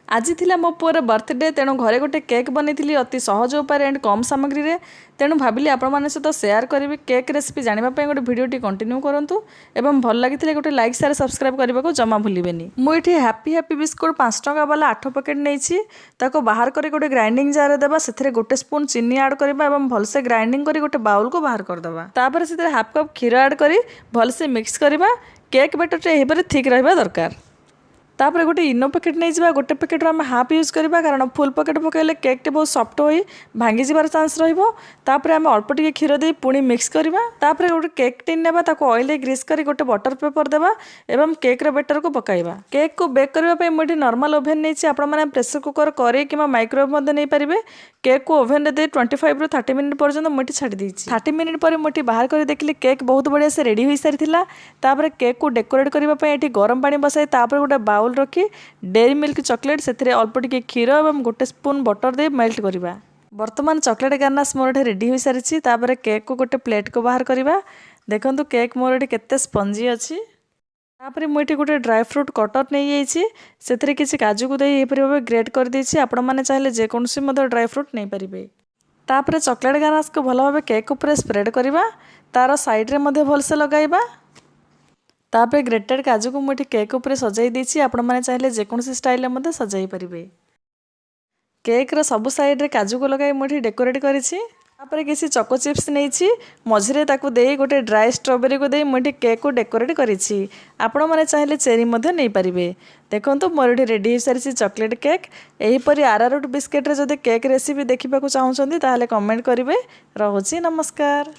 आज थिला मो पुअर बर्थडे तेणु घरे गोटे केक बनई अति सहज उपाय एंड कम सामग्री रे तेणु भाविली आपण मान सहित सेयार करी केक रेसिपी जानापी गोटे भिडियोटी कंटिन्यू करूँ एवं भल लगी गोटे लाइक शेयर सब्सक्राइब करने को जमा भूलें। मुझे हैप्पी हैप्पी बिस्कुट 5 टंका वाला 8 पैकेट नहीं बाहर कर गोटे ग्राइंडिंग जार देवा से गोटे स्पून चीनी आड करवा भलसे ग्राइंडिंग कर गोटे बाउल को बाहर करदे तापर से हाफ कप क्षीर आड कर भलसे मिक्स करवा केक बैटर ठीक रहा दरकार। तापर गोटे इनो पैकेट नहीं जावा गोटे पैकेट आम हाफ यूज करवा कारण फुल पैकेट पकड़े केकटे बहुत सफ्ट हो भांगी जबार चांस रही आम अल्प टे क्षीर दे पुणी मिक्स करवा तापर गोटे केक टिन नेबा ऑयल ग्रीस कर गोटे बटर पेपर देवा एवं केक्र बैटर को पकाइबा। केक को बेक करने मुझे नॉर्मल ओभेन नहीं आपने प्रेसर कुकर करे कि माइक्रोवेव नहीं पारे। केक को ओभेन दे 25 ରୁ 30 मिनट पर्यंत मुझे छाड़ी 30 मिनट पर मुझे बाहर कर देखिए केक बहुत बढ़िया से रेडी हो सारी तापर केक को डेकोरेट करने गरम पानी बसाई तापर गोटे बाउल रखी डेरी मिल्क चॉकलेट से अल्प टिके क्षीर और गोटे स्पून बटर दे मेल्ट करवा। बर्तमान चॉकलेट गार्नाश मोर रेडी हो सारी तापर केक को गोटे प्लेट को बाहर करवा। देखो केक मोर केते स्पंजी अच्छी। तापर मुझे गोटे ड्राई फ्रूट कटर नहीं जाइए किसी काजू को दे भाव ग्रेट कर देछि आपण माने चाहे जेकोसी ड्राई फ्रूट नहीं पारे। तापर चॉकलेट गार्नाश को भल भाव केक ऊपर स्प्रेड करवा तार साइड रे भलसे लगाइबा। तापर ग्रेटेड काजू को मुझे केक ऊपर सजाई देछि आपण माने चाहे जेकोसी स्टाइल में सजाई पारे। केक रो सबु साइड रे काजू को लगाई मुझे डेकोरेट करिछि। तापर किसी चको चिप्स नहीं मझे ताकू दे गोटे ड्राई स्ट्रॉबेरी को दे मुझे केक को डेकोरेट करिछि आपण माने चाहे चेरी मध्य नहीं पारिबे। देखो मोर रेडी हो सारी चॉकलेट केक यहीपरि आरारूट बिस्केट रे जदि केक रेसिपी देखा चाहूँगी ताहले कमेंट करेंगे। रहुछि नमस्कार।